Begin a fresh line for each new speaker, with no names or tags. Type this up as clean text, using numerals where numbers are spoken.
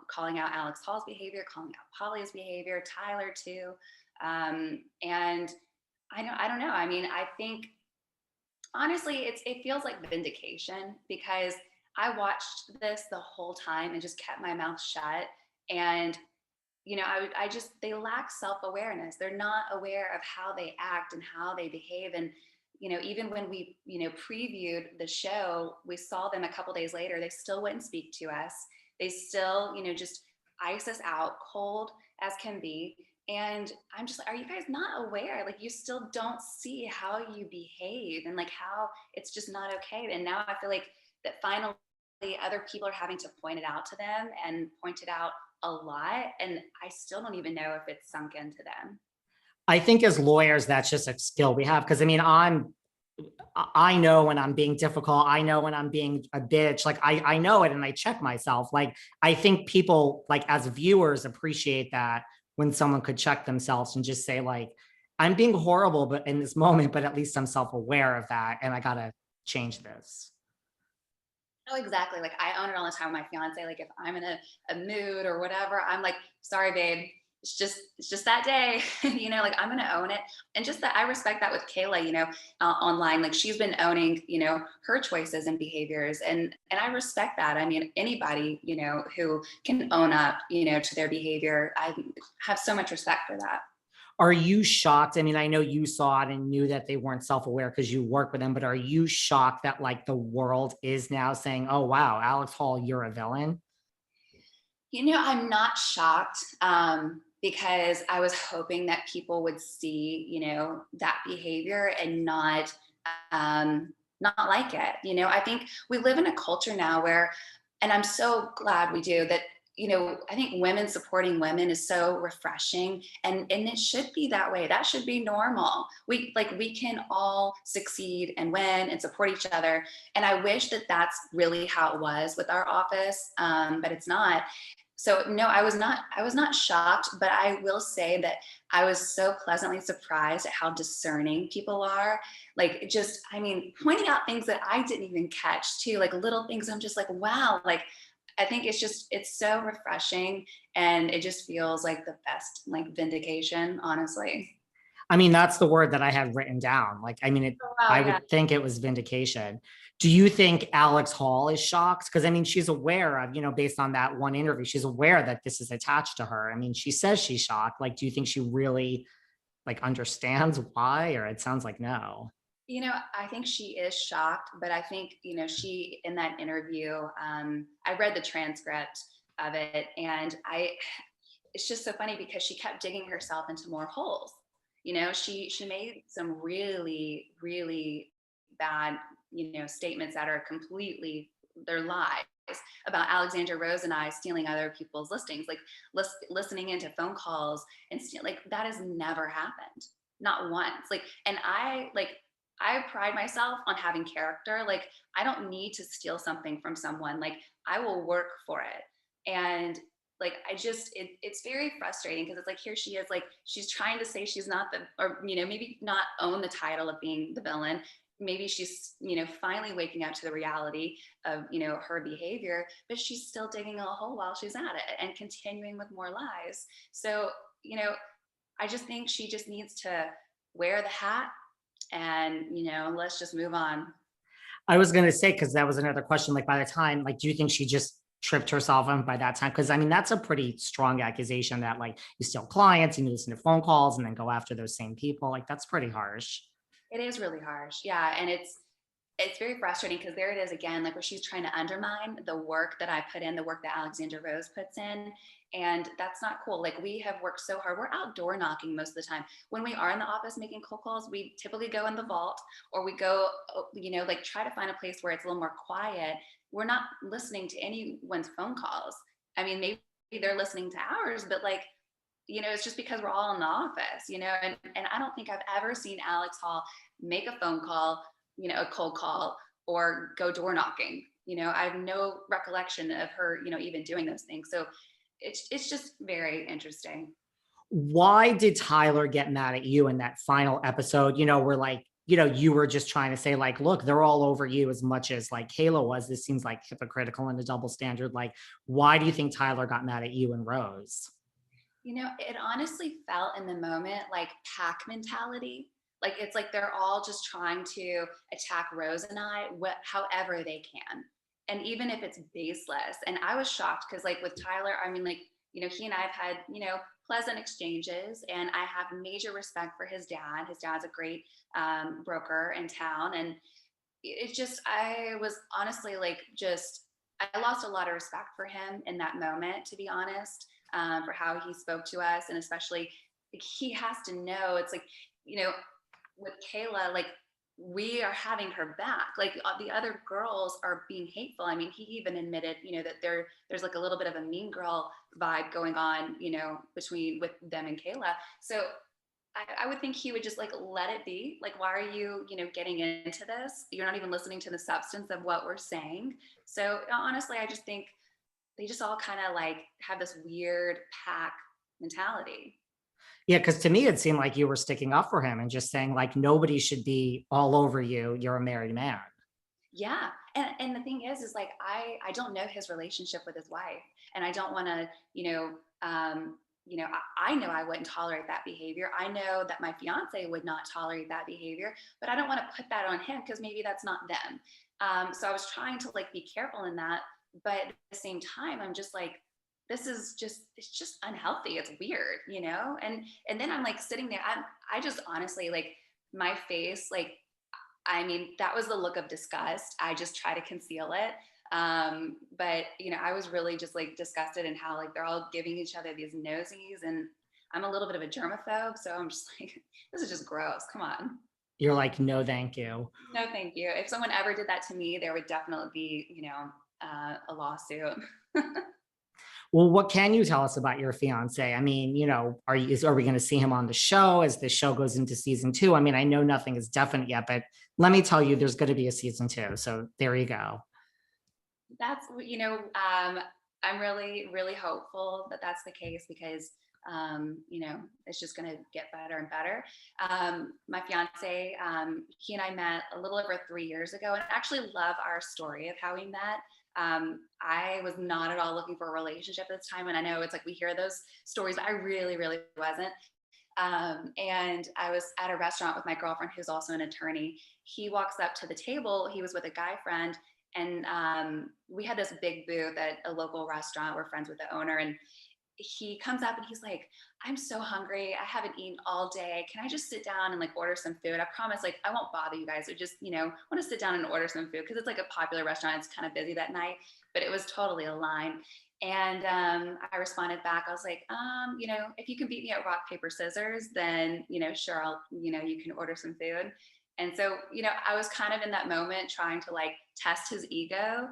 calling out Alex Hall's behavior, calling out Polly's behavior, Tyler too. And I don't know. I mean, I think honestly, it feels like vindication because I watched this the whole time and just kept my mouth shut. And I just, they lack self-awareness. They're not aware of how they act and how they behave. And, even when we, previewed the show, we saw them a couple days later, they still wouldn't speak to us. They still, just ice us out cold as can be. And I'm just like, are you guys not aware? Like, you still don't see how you behave and like how it's just not okay. And now I feel like that finally other people are having to point it out to them and point it out a lot. And I still don't even know if it's sunk into them.
I think as lawyers, that's just a skill we have. Cause I mean, I know when I'm being difficult. I know when I'm being a bitch. Like I know it and I check myself. Like, I think people like as viewers appreciate that when someone could check themselves and just say like, I'm being horrible, but in this moment, but at least I'm self-aware of that. And I got to change this.
Oh, exactly. Like I own it all the time with my fiance. Like if I'm in a mood or whatever, I'm like, sorry, babe. It's just that day, like I'm going to own it. And just that I respect that with Kayla, online, like she's been owning, her choices and behaviors. And I respect that. I mean, anybody, who can own up, to their behavior, I have so much respect for that.
Are you shocked? I mean, I know you saw it and knew that they weren't self-aware because you work with them, but are you shocked that like the world is now saying, oh, wow, Alex Hall, you're a villain?
I'm not shocked because I was hoping that people would see, that behavior and not like it. I think we live in a culture now where, and I'm so glad we do that. I think women supporting women is so refreshing, and it should be that way. That should be normal. We can all succeed and win and support each other. And I wish that that's really how it was with our office, but it's not. So no, I was not shocked, but I will say that I was so pleasantly surprised at how discerning people are. Like just, I mean, pointing out things that I didn't even catch too, like little things. I'm just like, wow, like I think it's so refreshing, and it just feels like the best like vindication, honestly.
I mean, that's the word that I had written down. Like, I mean,
Oh, wow,
I
yeah.
would think it was vindication. Do you think Alex Hall is shocked? Because I mean, she's aware of, based on that one interview, she's aware that this is attached to her. I mean, she says she's shocked. Like, do you think she really like understands why? Or it sounds like no.
I think she is shocked, but I think, she, in that interview, I read the transcript of it, and it's just so funny because she kept digging herself into more holes. She made some really, really bad, statements that are completely, they're lies about Alexandra Rose and I stealing other people's listings, like listening into phone calls and like that has never happened, not once. Like, and I pride myself on having character. Like, I don't need to steal something from someone. Like, I will work for it. And like, it's very frustrating because it's like, here she is, like, she's trying to say she's not or, maybe not own the title of being the villain. Maybe she's, finally waking up to the reality of, her behavior, but she's still digging a hole while she's at it and continuing with more lies. So, I just think she just needs to wear the hat and let's just move on.
I was going to say, because that was another question. Like, by the time, like, do you think she just tripped herself on by that time? Because I mean, that's a pretty strong accusation that like you steal clients and you listen to phone calls and then go after those same people. Like, that's pretty harsh.
It is really harsh, yeah. And it's very frustrating because there it is again, like where she's trying to undermine the work that I put in, the work that Alexandra Rose puts in. And that's not cool. Like, we have worked so hard. We're outdoor knocking most of the time. When we are in the office making cold calls, we typically go in the vault, or we go, like try to find a place where it's a little more quiet. We're not listening to anyone's phone calls. I mean, maybe they're listening to ours, but like, it's just because we're all in the office, and I don't think I've ever seen Alex Hall make a phone call, a cold call, or go door knocking. I have no recollection of her, even doing those things. So it's just very interesting.
Why did Tyler get mad at you in that final episode? Where like you were just trying to say like, look, they're all over you as much as like Kayla was. This seems like hypocritical and a double standard. Like, why do you think Tyler got mad at you and Rose?
It honestly felt in the moment like pack mentality. Like it's like they're all just trying to attack Rose and I however they can. And even if it's baseless. And I was shocked because like with Tyler, I mean, like, he and I have had, pleasant exchanges, and I have major respect for his dad. His dad's a great broker in town. And it just, I was honestly like, just, I lost a lot of respect for him in that moment, to be honest, for how he spoke to us. And especially, like, he has to know it's like, you know, with Kayla, like, we are having her back. Like the other girls are being hateful. I mean, he even admitted, that there's like a little bit of a mean girl vibe going on, between with them and Kayla. So I would think he would just like let it be. Like, why are you, getting into this? You're not even listening to the substance of what we're saying. So honestly, I just think they just all kind of like have this weird pack mentality.
Yeah, because to me, it seemed like you were sticking up for him and just saying, like, nobody should be all over you. You're a married man.
Yeah. And the thing is like I don't know his relationship with his wife. And I don't want to, I know I wouldn't tolerate that behavior. I know that my fiance would not tolerate that behavior, but I don't want to put that on him because maybe that's not them. So I was trying to like be careful in that, but at the same time, I'm just like, it's just unhealthy. It's weird, and then I'm like sitting there. I just honestly like my face, like, I mean, that was the look of disgust. I just try to conceal it. But I was really just like disgusted in how like they're all giving each other these nosies, and I'm a little bit of a germaphobe, so I'm just like, this is just gross. Come on.
You're like, no, thank you.
No, thank you. If someone ever did that to me, there would definitely be, a lawsuit.
Well, what can you tell us about your fiance? I mean, are we going to see him on the show as the show goes into season 2? I mean, I know nothing is definite yet, but let me tell you, there's going to be a season 2. So there you go.
That's, I'm really, really hopeful that that's the case because, it's just going to get better and better. My fiance, he and I met a little over 3 years ago, and I actually love our story of how we met. I was not at all looking for a relationship at this time. And I know it's like we hear those stories, but I really, really wasn't. And I was at a restaurant with my girlfriend, who's also an attorney. He walks up to the table. He was with a guy friend. And we had this big booth at a local restaurant. We're friends with the owner. And he comes up and he's like, I'm so hungry. I haven't eaten all day. Can I just sit down and like order some food? I promise, like, I won't bother you guys. I just, want to sit down and order some food because it's like a popular restaurant. It's kind of busy that night, but it was totally a line. And I responded back. I was like, if you can beat me at rock, paper, scissors, then, sure, you can order some food. And so, I was kind of in that moment trying to like test his ego